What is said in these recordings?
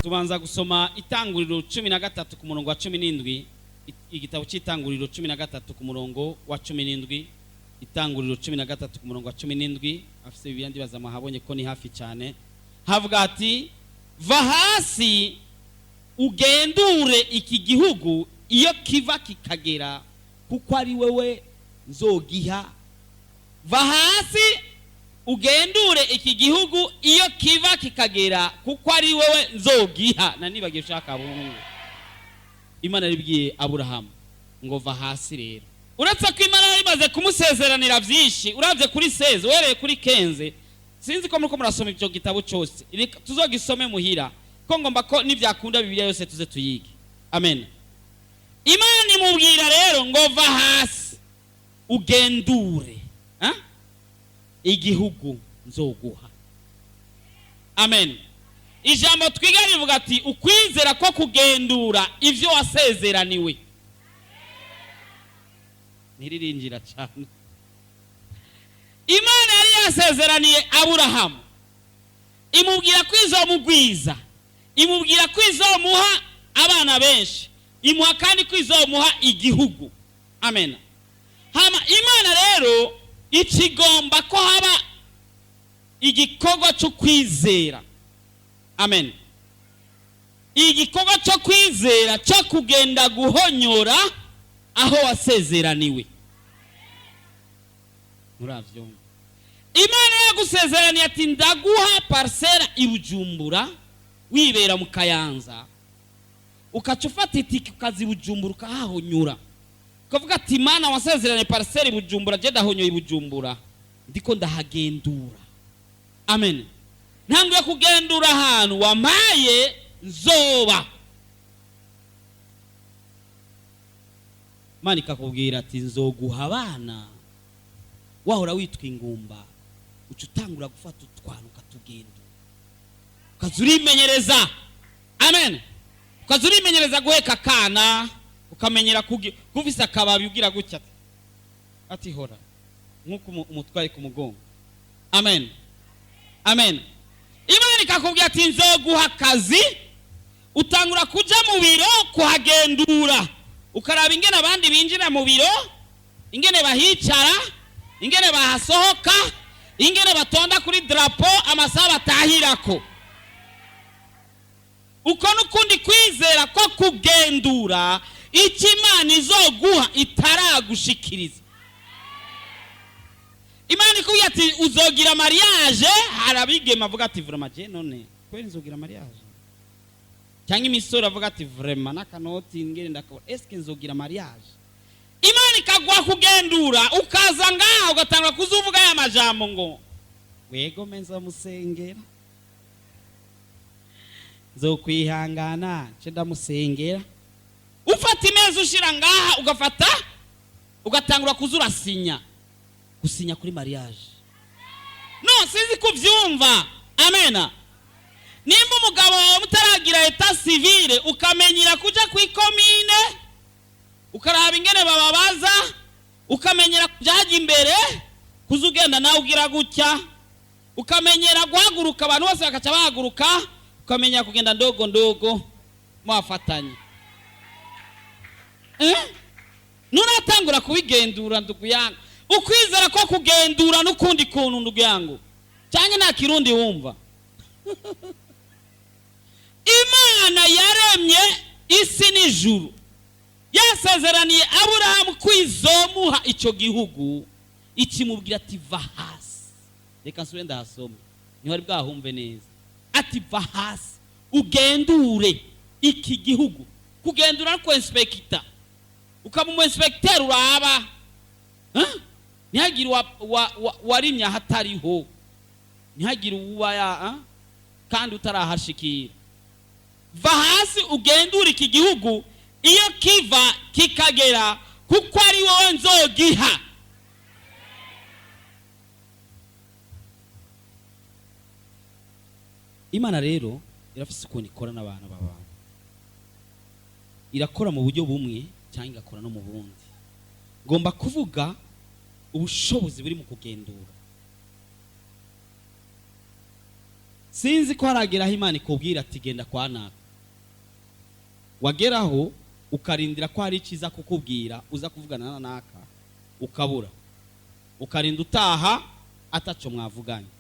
tubanza gusoma Itanguriro 13 ku murongo wa 17. Igitabo cy'Itanguriro 13 ku murongo wa 17. Itanguriro 13 ku murongo wa 17. Afise Bibiliya ndibaza mahabonye ko ni hafi cyane. Havuga ati va hasi ugendure iki gihugu iyo kiva kikagera kuko ari wewe nzogiha. Va hasi ugendure iki gihugu iyo kiva kikagera kuko ari wewe nzogiha. Na nibagiye ushaka bungu Imana ribwiye Aburahamu ngo va hasi rero. Uretse ko Imana yarimaze kumusezeranira byinshi, uravye kuri 16 wereye kuri 15, sinzi ko muriko murasoma icyo gitabo cyose, tuzogisome muhira ko ngomba ko nivyakunda Bibiliya yose tuze tuyige. Amen. Imana imubwira rero ngo va hasi ugendure igihugu nzoguha. Amen. Ijambo twiga rivuga ati ukwizera ko kugendura ivyo wasezeraniwe. Niririnjira cyane. Imana yari yasezeraniye Aburahamu, imubwira ko izomugwiza, imubwira ko izomuha abana benshi, imuha kandi ko izomuha igihugu. Amen. Hama Imana rero ikigomba ko haba igikorwa cyo kwizera. Amen. Igikorwa cyo kwizera cyo kugenda guhonyora aho wasezeraniwe. Muravyo. Imana yagusezeraniye ati ndaguha parcela ibujumbura wibera mu Kayanza. Ukacufata itiki ukazi Bujumbura ukahahonyura. Ukavuga ati Imana wasezeraniye parcela ibujumbura je ndahonyoye ibujumbura. Ndiko ndahagendura. Amen. Ntangiye kugendura ahantu wamaye nzoba. Imana ikakubwira ati nzoguha abana wahora witwa ingumba ucutangura gufata utwana ukatugenda ukazurimenyereza. Amen. Ukazurimenyereza guheka kana ukamenyera kuvisa akababi ugira gutya ati hora nkuko umutwaye ku mugongo. Amen. Amen. Imana ikakubwira ati nzoguha akazi utangura kuja mu biro kuhagendura ukaraba ingene abandi binjira mu biro, ingene bahicara, ingene bahasohoka, ingene batonda kuri drapo amasaha batahirako. Uko nukundi kwizera ko kugendura iki Imana izoguha itaragushikiriza. Imana ikubwira ati uzogira mariage, harabigema avuga ati vraiment je none kweli nzogira mariage. Cyangwa imisoro avuga ati vraiment nakanoti ngene ndakabona eske nzogira mariage. Imana ikagwa kugendura ukaza ngaho ugatanga kuzuvuga ya majambo ngo wego menza musengera nzokwihangana cyo ndamusengera. Ufata imeza ushira ngaha ugafata ugatangura kuzura gusinya kuri mariage. No sinzi kuvyumva. Amena. Nimba umugabo mutaragira eta civile ukamenyira kuja ku ikomine ukaraba ingene bababaza ukamenyera kujaje imbere kuzugenda nawe ugira gutya ukamenyera guhaguruka abantu bose bakaca bahaguruka ukamenya kugenda ndogo mwafatanye. Nuratangura kubigendura ndugu yangu ukwizera ko kugendura nukundi kuntu ndugu yangu cyane nta kirundi wumva. Imana yaremye isi n'ijuru yasezeraniye Aburahamu kwizomuha icyo gihugu ikimubwira ati va hasi. Reka nsubire ndahasome niho ari bwahumve neza. Ati va hasi ugendure iki gihugu. Kugendura no inspector ukaba mu inspector uraba ntihagire warimya hatariho, ntihagire ubaya kandi utarahashikira. Va hasi ugendura iki gihugu iyo kiva kikagera kuko ari wowe nzogiha. Imana rero irafise ukuntu ikora n'abantu b'abantu. Irakora mu buryo bumwe cyangwa igakora no mu bundi. Ngomba kuvuga ubushobozi buri mu kugendura. sinzi ko harageraho Imana ikubwira ati genda kwa naka, wageraho ukarindira ko hari icyiza kukubwira uza kuvugana na naka ukabura, ukarinda utaha ataco mwavuganye,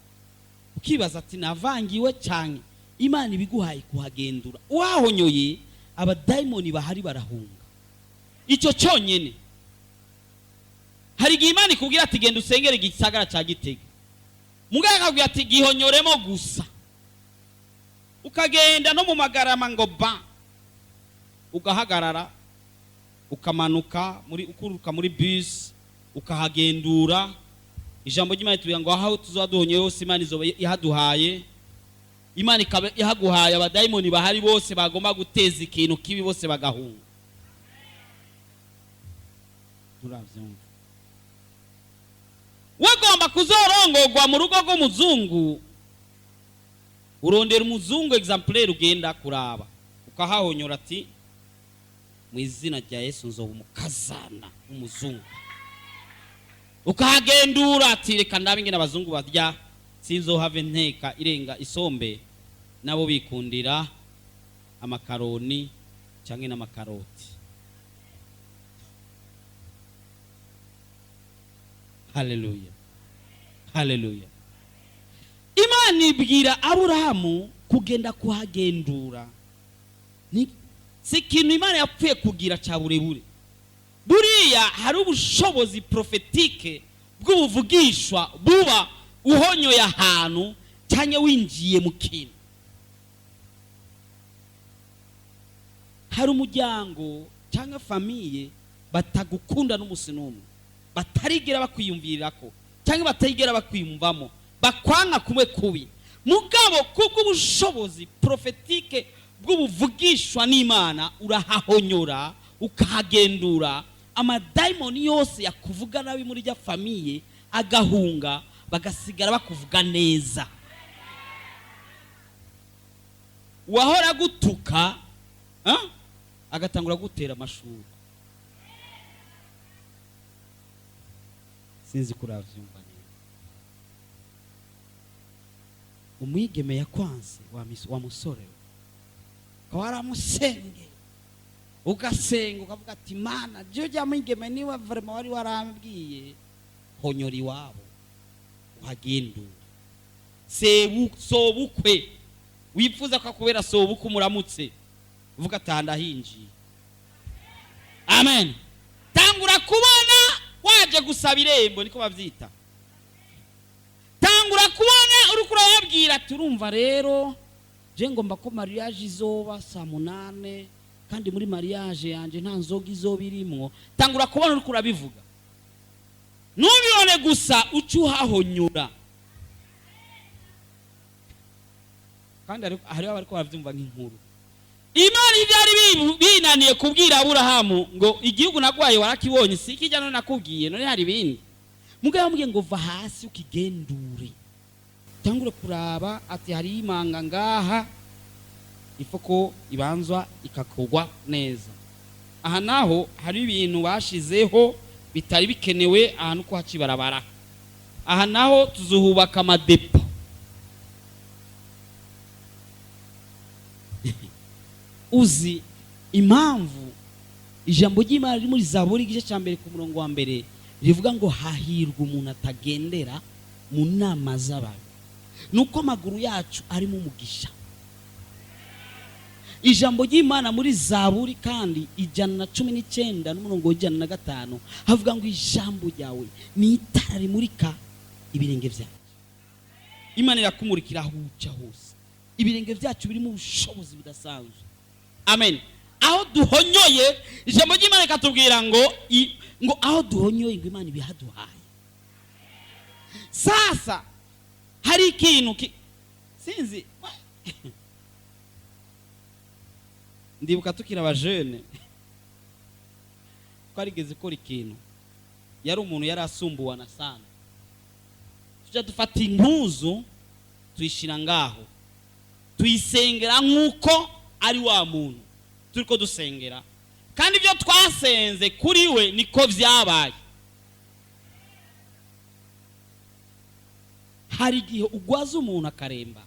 ukibaza ati navangiwe cyane. Imana ibiguhaye kuhagendura, wahonyoye abadayimoni bahari barahunga. Icyo cyonyine. Hari igihe Imana ikubwira ati genda usengere igisagara cya Gitega, muganga akubwira ati gihonyoremo gusa, ukagenda no mu Magarama ngo ba, ugahagarara ukamanuka ukuruka muri bus ukahagendura. Ijambo ry'Imana tuvuga ngo aho tuzaduhonye hose Imana izoba ihaduhaye. Imana ikaba ihaguhaye abadayimoni bahari bose bagomba guteza ikintu kibi bose bagahunga. Turavyumva. Wagomba kuzorongorwa mu rugo rw'umuzungu, urondera umuzungu exemplaire ugenda kuraba, ukahahonyora ati mu izina rya Yesu nzoba umukazana umuzungu. Ukahagendura ati reka ndabe ingene abazungu barya, sinzohave nteka irenga isombe nabo bikundira amakaroni cyangwa n'amakaroti. Haleluya, haleluya. Imana ibwira Aburahamu kugenda kuhagendura. Si ikintu Imana yapfuye kugira cya burebure. Buriya hari ubushobozi prophetike bw'ubuvugishwa buba uhonyoye ahantu cyane winjiye mu kintu. Hari umuryango cyangwa famiye batagukunda n'umusi n'umwe, batarigera bakwiyumvirira ko cyangwa batarigera bakwiyumvamo, bakwanga kumwe kubi. Mugabo kubw'ubushobozi prophetike bw'ubuvugishwa n'Imana urahahonyora ukahagendura, amadayimoni yose yakuvuga nabi muri rya famiye agahunga, bagasigara bakuvuga neza. Wahora gutuka agatangura gutera amashuri. Sinzi kuravyumva neza. Umwigeme yakwanze wa musore waramusenge, ugasenga ukavuga ati Mana je jya mwigeme niwe vraiment wari warambwiye, honyori wabo uhagendura. Sobukwe wifuza ko kubera sobukwe muramutse uvuga atanda hinji. Amen. Tangura kubona waje gusaba irembo, niko bavyita. Tangura kubona uri kurababwira turumva rero je ngomba ko mariage izoba saa 8 kandi muri mariage yanje nta nzoga izoba irimwo. Tangura kubona uri kurabivuga, nubibone gusa ucuhahonyura. Kandi hari abariko baravyumva nk'inkuru. Imana ivyari binaniye kubwira Aburahamu ngo igihugu nagwaye warakibonye, sikijya none nakubwiye, none hari bindi. Mugabo yambwiye ngo va hasi ukigendure, tangure kuraba ati hari imanga ngaha ifoko ibanzwa ikakogwa neza. Aha naho hari ibintu bashizeho bitari bikenewe ahantu ko hacibarabara. Aha naho tuzuhubaka amadepo. Uzi impamvu ijambo ry'Imana riri muri Zaburi igice cya mbere ku murongo wa mbere rivuga ngo hahirwa umuntu atagendera mu nama z'abantu? Nuko amaguru yacu arimo umugisha. Ijambo ry'Imana muri Zaburi kandi 119 n'umurongo wa 105 havuga ngo ijambo ryawe ni itara rimurika ibirenge byacu. Imana irakumurikira aho uca hose, ibirenge byacu birimo ubushobozi budasanzwe. Amen. Aho duhonyoye ijambo ry'Imana ikatubwira ngo aho duhonyoye ngo Imana ibihaduhaye. Sasa hari ikintu sinzi ndibuka tukira abajene twarigeze kora ikintu, yari umuntu yari asumbuwana sana, tujya dufata impuzu tuyishira ngaho tuyisengera nkuko ari wa muntu turiko dusengera, kandi ibyo twasenze kuri we niko vyabaye. Hari igihe ugwaza umuntu akaremba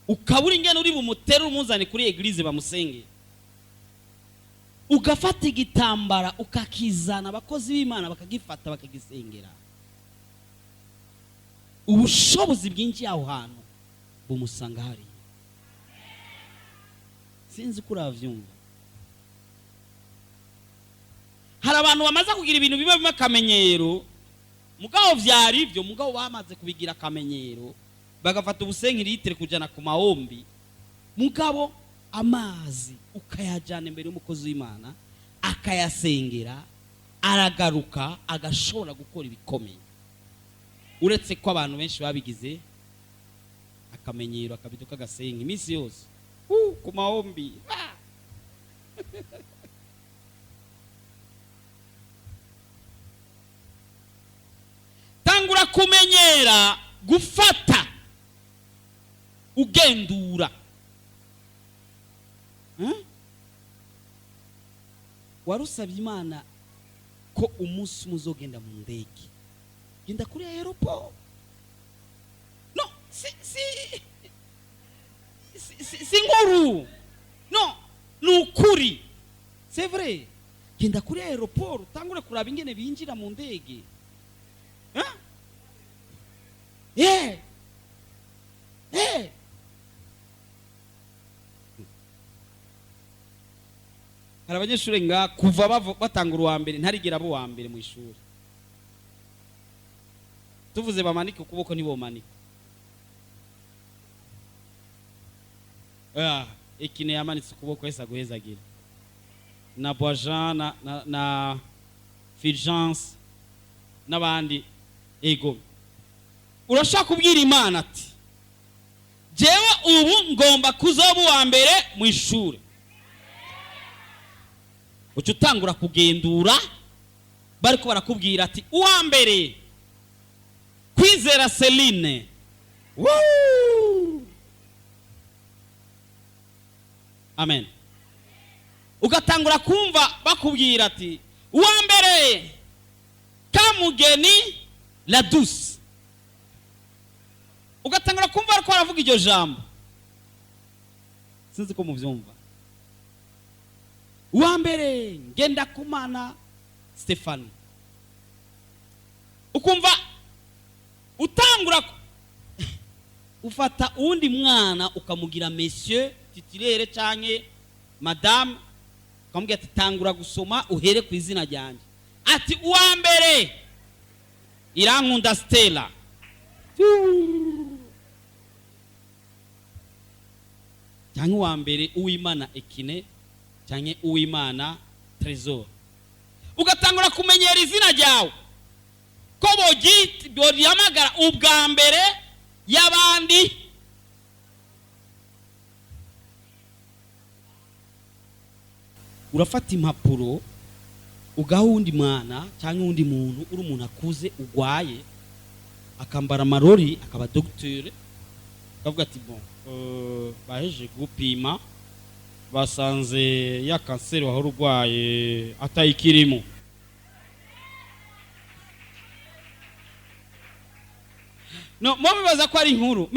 ukabura ingene uri bumutere umuzane kuri eglise bamusenge, ugafata igitambara ukakizana abakozi b'Imana bakagifata bakagisengera, ubushobozi bwinshi aho hantu bumusanga hari. Sinzi ko uravyumva. Hari abantu bamaze kugira ibintu biba bimakamenyero, mugabo vyari ibyo, mugabo bamaze kubigira akamenyero, bagafata ubusenkiri litre kujana ku mahombi, mugabo amazi ukayajana imbere y'umukozi w'Imana akayasengera, aragaruka agashobora gukora ibikomeye. Uretse ko abantu benshi babigize akamenyero, akabiduka agasenga iminsi yose ku mahombi. Tangura kumenyera gufata ugendura. Warusabye Imana ko umunsi muzogenda mu ndege, genda kuri aeroport. No, si nguru. No, nukuri. C'est vrai. Genda kuri aeroport, tangura kuraba ingene binjira mu ndege. Hari abanyeshuri nga kuva batangura uwa mbere ntarigera bo wa mbere mu ishuri. Tuvuze bamanike ukuboko ntibomanika. Ekine yamanitse ukuboko yesa guhezagira. Na Bojan na Fulgence n'abandi. Ego. Urashaka kubwira Imana ati, jewe ubu ngomba kuzoba uwa mbere mu ishuri. Uca utangura kugendura, bariko barakubwira ati uwa mbere Kwizera Celine. Amen. Ugatangura kumva bakubwira ati uwa mbere Kamugeni La Douce. Ugatangura kumva ariko aravuga iryo jambo. Sinzi ko muvyumva. Uwa mbere Ngendakumana Stefani. Ukumva utangura ufata undi mwana ukamugira monsieur titulaire canke madame, ukamubwira ati tangura gusoma uhere ku izina ryanje. Ati uwa mbere Irankunda Stella. Canke uwa mbere Uwimana Ekine, canke Uwimana Trésor. Ugatangura kumenyera izina ryawe ko boryamagara ubwa mbere y'abandi. Urafata impapuro ugaha undi mwana cyangwa undi muntu uri umuntu akuze ugwaye, akambara amarori akaba docteur, akavuga ati bon baheje gupima basanze ya kanseri wahora urwaye atayikirimo. No, mubibaza ko ari inkuru.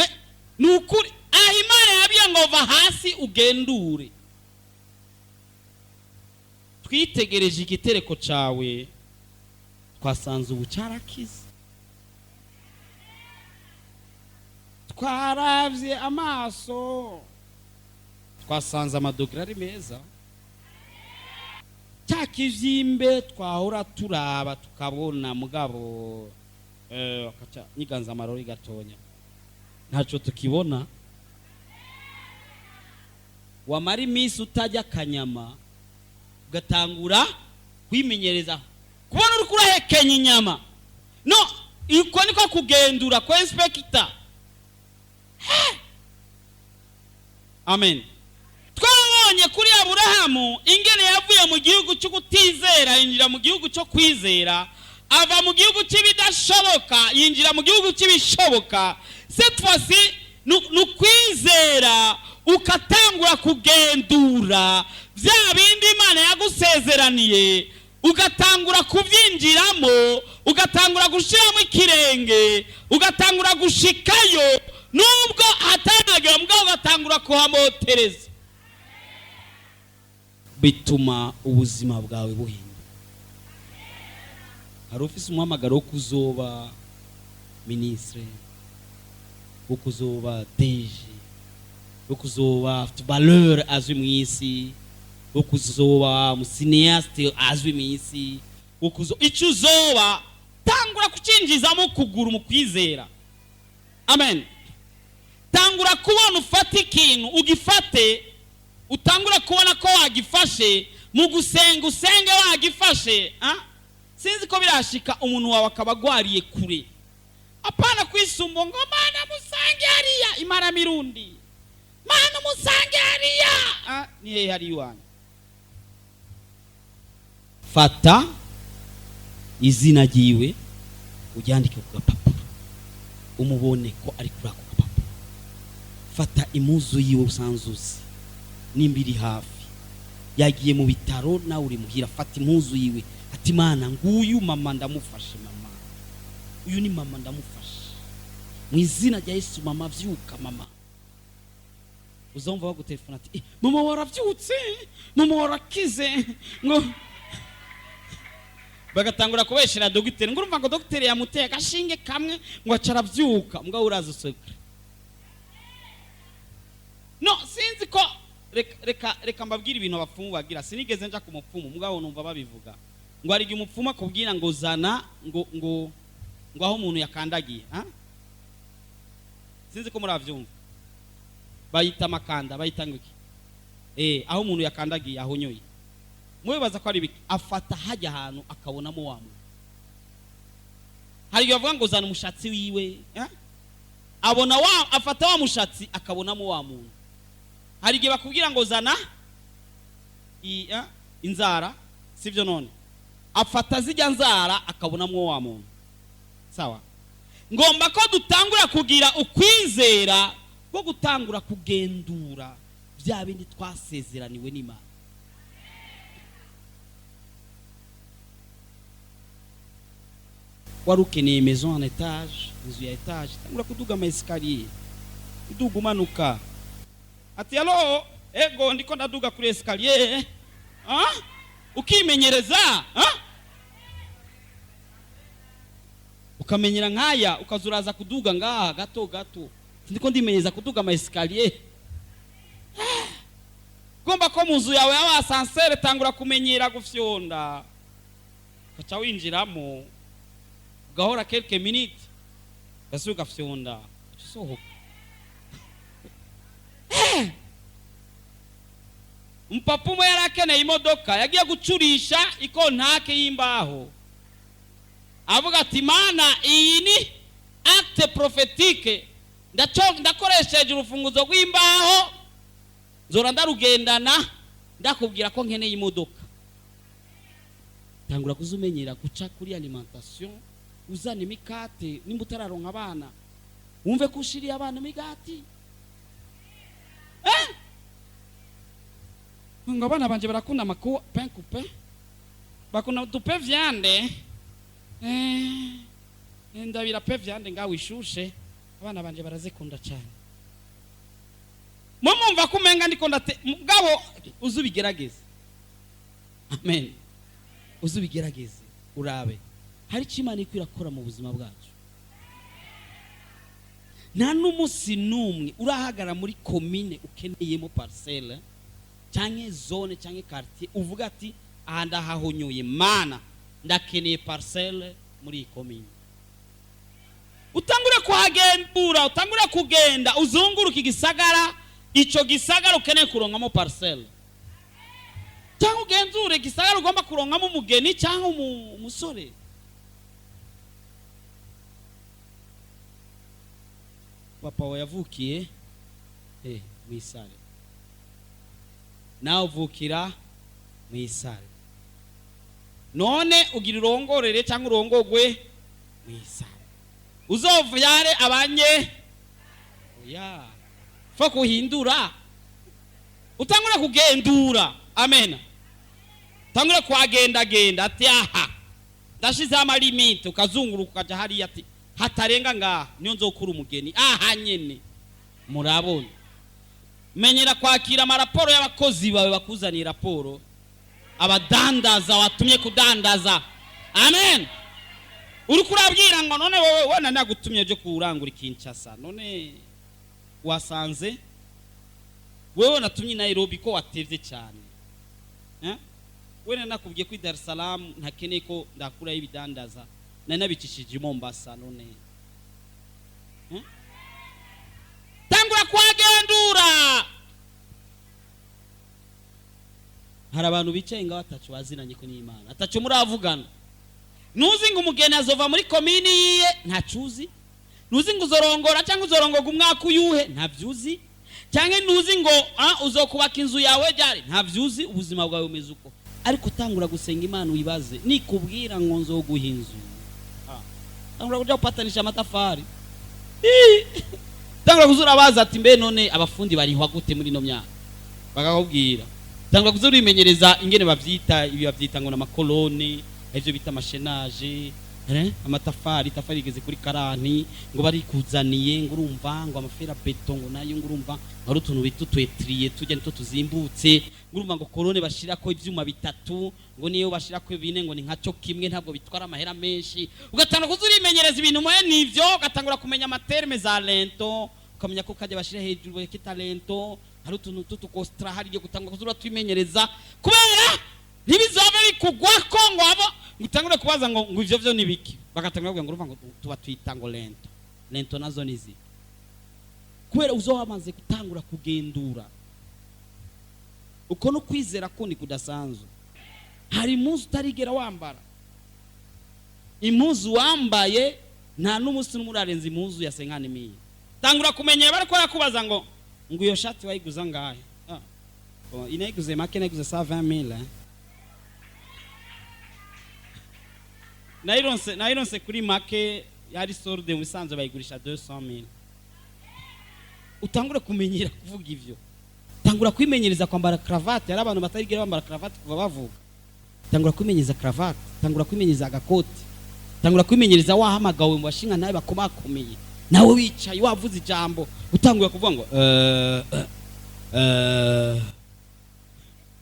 Nukuri Imana yabiye ngo va hasi ugendure. Twitegereje igitereko cawe twasanze ubu cyarakize. Twaravye amaso twasanze amadogera ari meza. Cyakivyimbe twahora turaba tukabona mugabo akaca nyiganza amarori gatonya ntaco tukibona. Wamara iminsi utajya kanyama ugatangura kwimenyereza kubona uri kurahekenya inyama. No, iko niko kugendura ko inspector. Amen. Twabonye kuri Aburahamu ingene yavuye mu gihugu cyo kutizera yinjira mu gihugu cyo kwizera, ava mu gihugu cy'ibidashoboka yinjira mu gihugu cy'ibishoboka. Cette fois-ci nukwizera ukatangura kugendura vya bindi Imana yagusezeraniye, ugatangura kuvyinjiramo, ugatangura gushiramo ikirenge, ugatangura gushikayo nubwo atanagira mugabo gatangura kuhamotereza, bituma ubuzima bwawe buhinduka. Hari ufise umuhamagaro wo kuzoba ministre, wo kuzoba DG, wo kuzoba footballeur azwi mw'isi, wo kuzoba umucinéaste azwi mw'isi, wo kuzoba icyo uzoba, tangura kucinjizamo kuguru mu kwizera. Amen. Tangura kubona ufata ikintu ugifate, utangura kubona ko wagifashe mu gusenga, usenge wagifashe. Sinzi ko birashika umuntu wawe akabagwariye kure, apana kwisumbo ngo mana musange hariya imara mirundi, mana musange hariya. Ni hehe hari iwanyu? Fata izina ryiwe uryandike ku gapapuro, umubone ko ari kuri ako gapapuro. Fata impuzu yiwe usanzuzi, nimba iri hafi, yagiye mu bitaro nawe uri muhira, fata impuzu yiwe, ati mana nguyu mama ndamufashe, mama uyu ni mama ndamufashe, mu izina rya Yesu mama vyuka mama. Uzumva bagutelefona ati mama waravyutse, mama warakize, ngo bagatangura kubeshera dogiteri, ngo urumva ngo dogiteri yamuteye agashinge kamwe ngo acaravyuka, mbwa uraza sekre. No, sinzi ko reka mbabwira ibintu abapfumu bagira. Sinigeze nja ku mupfumu, mbwa numva babivuga ngo ari umupfumu akubwira ngo zana ngo aho umuntu yakandagiye. Sinzi ko muravyumva, bayita makanda, bayita ngiki, aho umuntu yakandagiye ahonyoye. Mwebaza ko ari biki? Afata hajya ahantu akabonamo wa muntu. Hari bavuga ngo zana umushatsi wiwe, abona afata wa mushatsi akabonamo wa muntu. Hari igihe bakubwira ngo zana inzara, sivyo? None afata zijya nzara akabonamo wa muntu. Sawa, ngomba ko dutangura kugira ukwizera ko gutangura kugendura bya bindi twasezeraniwe n'Imana. Wari ukeneye maison en étage, inzu ya étage, tangura kuduga ama escalier, uduga umanuka. Ati alo, ego ndiko ndaduga kuri escalier, ukimenyereza, ukamenyera nkaya, ukazuraza kuduga ngaha gato gato, ndiko ndimenyeza kuduga ama escalier. Gomba ko munzu yawe aba ascenseur, tangura kumenyera gufyonda, kaca winjiramo ugahora quelques minutes, basi ugafyonda usohoka. Mpapa umwe yarakeneye imodoka, yagiye gucurisha ikontake y'imbaho, avuga ati mana iyi ni acte prophétique, ndakoresheje urufunguzo rw'imbaho, nzora ndarugendana ndakubwira ko nkeneye imodoka. Tangura kuzumenyera guca kuri alimentation, uzana imikate, nimba utararonka abana wumve ko ushiriye abana imigati. Ngo abana banje barakunda amaku pain coupé, bakunda dupe viande, ndabira pe viande ngawe ishushe, abana banje barazikunda cyane. Mumva kumenga ndiko ngabo uzubigerageze. Amen. Uzubigerageze urabe hari kimana iko irakora mu buzima bwacu. Nta n'umunsi numwe urahagara muri commune ukeneyemo parcelle cyangwa zone cyangwa quartier uvuga ati aha ndahahonyoye mana ndakeneye parcelle muri commune. Utangure kuhagendura, utangure kugenda uzunguruka igisagara, ico gisagara ukeneye kurongamo parcelle, cyangwa ugenzure igisagara ugomba kurongamo umugeni cyangwa umusore. Papa we yavukiye mwisare, nawe uvukira mwisare, none ugira urongorere cyangwa urongogwe mwisare, uzovyare abanye oya fo kuhindura, utangura kugendura. Amen. Tangura kuagenda ati aha ndashize ama limite, ukazunguruka ukaja hari ati hatarenga ngaha niyo nzokura umugeni aha nyene. Murabona, menyera kwakira amaraporo y'abakozi bawe bakuzaniye raporo, abadandaza watumye kudandaza. Amen. Uri kurabwira ngo none wowe wana nagutumye byo kurangura Kinshasa, none wasanze wewe natumye Nairobi ko watevye cyane. Wewe nakubwiye ko Dar es Salaam ntakeneye ko ndakura ibidandaza, nari nabicishije Mombasa. None tangura kwagendura. Hari abantu bicaye ngaho atacu bazinanye ko n'Imana, atacu muravugana. Nuzi ngo umugeni azova muri komini yiye ntacuzi, nuzi ngo uzorongora cyangwa uzorongoga umwaka uyuhe ntavyuzi, cyangwa nuzi ngo uzokubaka inzu yawe ryari ntavyuzi. Ubuzima bwawe bumeze uko, ariko tangura gusenga Imana uyibaze. Nikubwira ngo nzoguha inzu, tangura kuja gupatanisha amatafari. Tangura kuzura baza ati mbe none abafundi barihwa gute muri no myaka, bakakubwira. Tangura kuzura imenyereza ingene bavyita, ibi bavyita ngo n'amakolone, ivyo bita amashenaje, amatafari, tafari igeze kuri karanti ngo bari kuzaniye, ngo urumva ngo amafera beton, ngo nayo ngo urumva ari utuntu bitutwetriye tujya nito tuzimbutse, ngo urumva ngo kolone bashira ko ivyuma bitatu, ngo niyo bashira ko bine ngo ni nkaco kimwe, ntabwo bitwara amahera menshi. Ugatanga kuzura imenyereza ibintu moye nivyo, ugatangura kumenya amaterme za lento, ukamenya ko kaje bashira hejuru kita lento, hari utuntu tutukostra hari yo gutangura kuzura twimenyereza, kubera ntibizove bikugwa ko ngo abo ngutangure kubaza ngo ivyo vyo nibiki, bakatangura kuvuga ngo urumva ngo tuba twita ngo lento nazo nizi. Kubera uzohamaze gutangura kugendura uko no kwizera ko ni kudasanzwe. Hari impuzu utarigera wambara, impuzu wambaye nta n'umusi n'umurarenza impuzu ya 50,000. Tangura kumenyera bariko barakubaza ngo iyo shati wayiguza ngahe. Inayiguze make, nayiguze 120,000. Naironse kuri make yari solde musanze bayigurisha 200,000. Utangura kumenyera kuvuga ivyo, tangura kwimenyereza kwambara cravate. Ari abantu batarigera bambara cravate kuva bavuga. Tangura kwimenyereza cravate, tangura kwimenyereza agakoti, tangura kwimenyereza wahamagawe mu bashinga nawe bakomakomeye, nawe wicaye wavuze ijambo utangura kuvuga ngo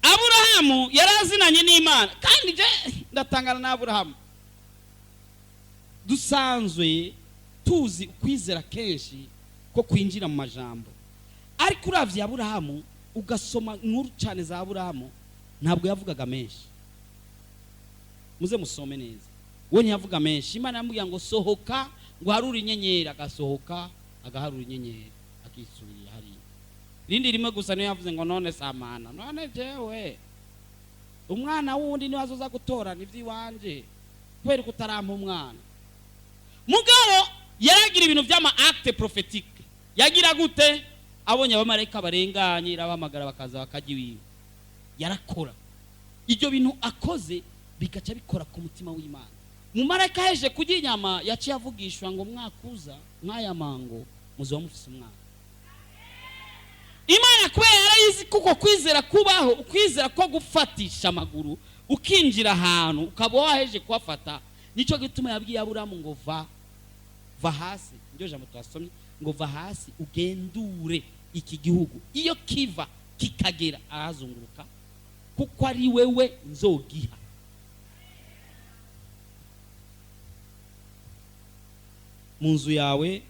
Aburahamu yarazinanye n'Imana, kandi je ndatangana na Aburahamu. Dusanzwe tuzi kwizera kenshi ko kwinjira mu majambo, ariko uravye Aburahamu ugasoma nkuru cyane za Aburahamu ntabwo yavugaga menshi. Muze musome neza, we ntiyavuga menshi. Imana yamubwiye ngo sohoka, ngo harura inyenyeri, agasohoka agaharura inyenyeri akisubira hari. Rindi rimwe gusa niyo yavuze ngo none samana, none jewe umwana wundi niwe azoza gutora n'ivy'iwanje kubera kutarampa umwana. Mugabo yaragira ibintu by'ama acte prophétique. Yagira gute? Abonye abamarayika barenganye irabahamagara bakaza bakajya iwiwe, yarakora ibyo bintu akoze bigaca bikora ku mutima w'Imana. Mu marayika heje kujya inyama yaciye avugishwa ngo mwakuza mwaya mango muzo mufise umwana. Imana kubera yarayizi kuko kwizera kubaho, ukwizera ko gufatisha amaguru ukinjira ahantu ukaba waheje kuhafata. Nico gituma yabwiye Aburahamu ngo va hasi, ndio jambo twasomye ngo va hasi ugendure iki gihugu, iyo kiva kikagera ahazunguruka, kuko ari wewe nzogiha. Munzu yawe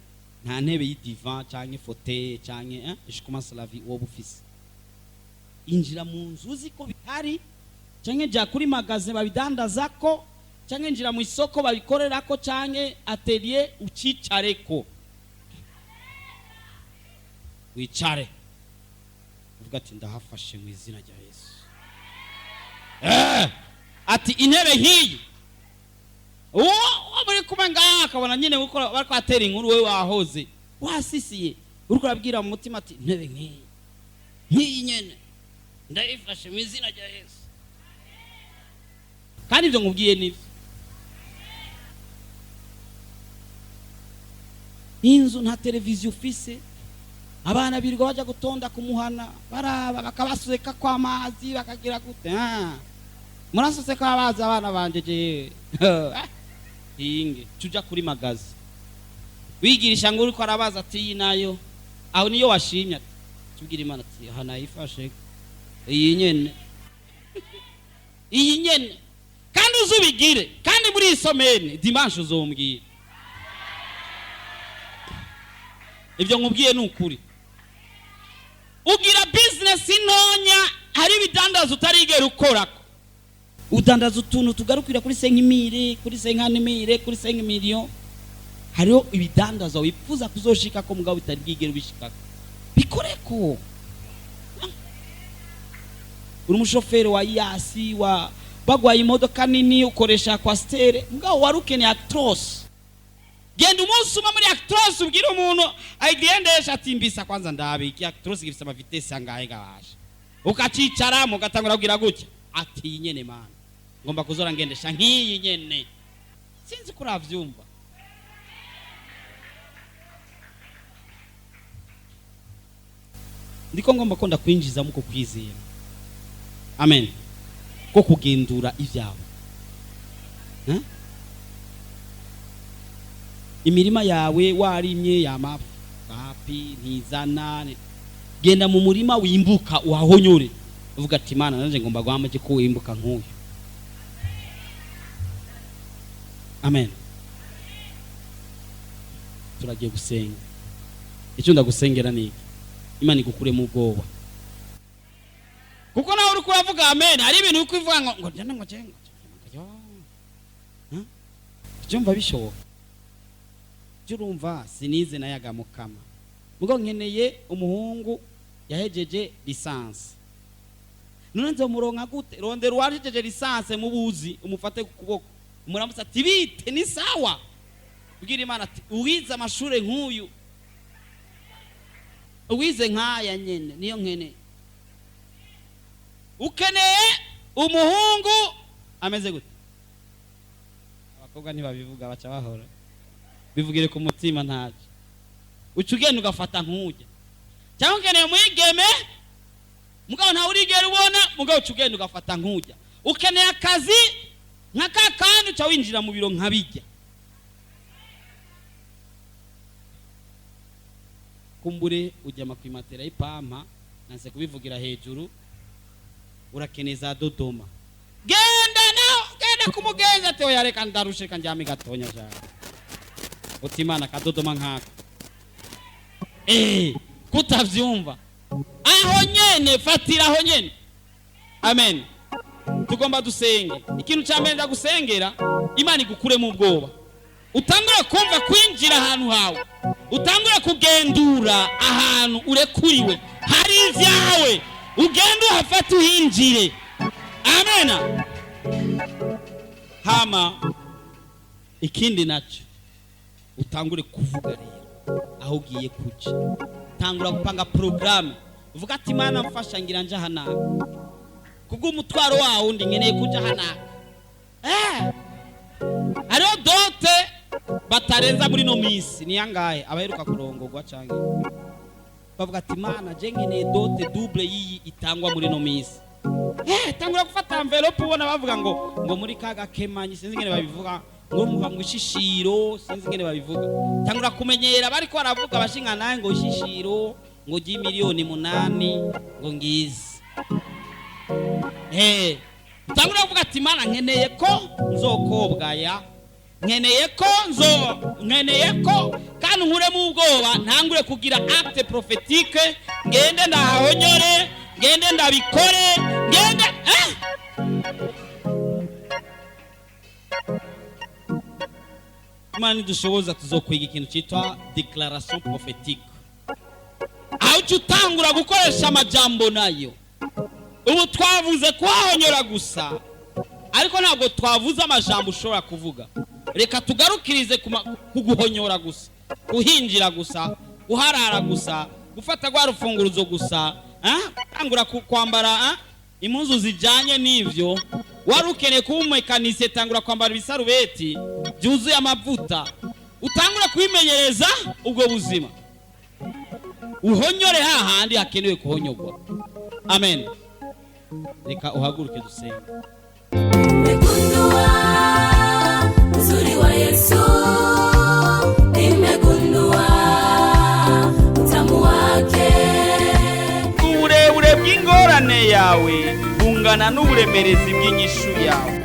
nta ntebe y'idivan canke fauteuil canke je commence la vie wowe ufise. Injira mu nzu uzi ko bihari, canke ja kuri magasin babidandaza ko, canke njira mu isoko babikorera ko, canke atelier ucicareko. Wicare uvuga ati ndahafashe mu izina rya Yesu. Ati intebe hiyi muri kumenga akabona nyine uko bariko atera inkuru wewe wahoze wasisiye, uriko urabwira mu mutima ati intebe nk'iyi nyene ndayifashe mu izina rya Yesu. Kandi ibyo ngubwiye nivyo. Inzu nta televiziyo ufise, abana birirwa baja gutonda kumuhana baraba bakabaseka kwa amazi bakagira gute. Murasose kwa abaza abana banje je inge tuja kuri magazi wigirisha ngo uriko arabaza ati iyi nayo aho niyo washimye ati tubwira Imana ati aha nayifashe iyi nyene iyi nyene kandi uzubigire kandi muri isomene dimanche uzombwira ibyo nkubwiye n'ukuri. Ugira business intonya hari bidandaza utarigera ukorako, udandaza utuntu tugarukira kuri 5,000 kuri 5,000 kuri 5 million. Hariho ibidandaza wifuza kuzoshika ko mugabo bitarigera ubishika bikoreko. Uri umushoferi wa yasi wa bagwaye imodoka nini ukoresha kwa stere mugabo warukeneye actros. Genda umunsi umwe muri actros ubwira umuntu ayigendesha ati mbisa kwanza ndabe iki actros gifite ama vitesse angahe gabasha. Ukacicara mugatangura kugira gutya ati nyene mana ngomba kuzora ngendesha nkiyi nyene. Sinzi kuravyumva. Ndiko ngomba ko ndakwinjiza muko kwizera. Amen. Ko kugendura ivyawe. Imirima yawe warimye yamafu papi ntizana genda mu murima wimbuka uhahonyore uvuga ati Mana nanje ngomba gwamaje ko wimbuka nk'uyu. Amen. Turagiye gusenga. Icyo ndagusengera niki Imana igukure mu bwoba. Kuko nawe uri kuravuga amen hari ibintu uko ivuga ngo njana ngo cenga. Byumva bishoboka. Jurumva sinize nayaga mukama. Mugo nkeneye umuhungu yahejeje lisansi. None nzo muronka gute? Rondera uwajeje lisansi mu buzi umufate ku kuboko. Umuramutsa ati bite ni sawa. Bwira Imana ati uwize amashure nk'uyu. Uwize nkaya nyene niyo nkene. Ukeneye umuhungu ameze gute? Abakobwa ntibabivuga baca bahora. Bivugire ku mutima ntaje. Ucugenda ugafata nk'ujya. Cyangwa ukeneye mwigeme mugabo nta urigera ubona mugabo ucugenda ugafata nk'ujya. Ukeneye akazi nkaka kandi uca winjira mu biro nkabijya. Kumbure ujya makwimatera y'ipampa nanse kubivugira hejuru urakeneza Dodoma. Genda kumugenza te oyareka ndarushe kanjami gatonya cyane. Utimana kadodoma nkako. Kutavyumva. Aho nyene fatira aho nyene. Amen. Tugomba dusenge. Ikintu cyambere ndagusengera Imana igukure mu bwoba. Utangura kumva kwinjira ahantu hawe. Utangura kugendura ahantu urekuriwe. Hari ivyawe. Ugenda uhafata uhinjire. Amen. Hama ikindi naco utangure kuvuga rero aho ugiye kuja. Tangura gupanga programme. Uvuga ati Mana mfasha ngira nje hana. Kubwo umutwaro wawo ndi nkeneye kuja hana. Ariyo dote batarenza muri no misi ni yangahe abaheruka kurongorwa canke. Bavuga ati Mana je nkeneye dote double yiyi itangwa muri no misi. Tangura gufata envelope ubona bavuga ngo muri kaga kemanyi sinzi ngene babivuga. Ngo muha ngo ishishiro sinzi ngene babivuga. Tangura kumenyera bari ko aravuga bashinga naye ngo ishishiro ngo gi miliyoni 8 ngo ngizi. Tangura kuvuga ati Mana nkeneye ko nzokobwa ya nkeneye ko kandi nkure mu bwoba ntangure kugira acte prophétique ngende ndahonyore ngende ndabikore ngende Imana dushoboza tuzokwiga ikintu cyitwa déclaration prophétique. Aho utangura gukoresha amajambo nayo. Ubu twavuze kwahonyora gusa. Ariko ntabwo twavuze amajambo ushobora kuvuga. Reka tugarukirize kuguhonyora gusa. Kuhinjira gusa, guharara gusa, gufata gwa rufunguruzo gusa, tangura kwambara impuzu zijanye n'ivyo. Warukeneye kuba umumekanisiye tangura kwambara ibisarubeti byuzuye amavuta. Utangura kwimenyereza ubwo buzima. Uhonyore hahandi hakenewe kuhonyogwa. Amen. Reka uhaguruke dusenge. Nimegundua uzuri wa Yesu. Nimegundua bw'ingorane yawe bungana n'uburemerezi bw'inyishu yawe.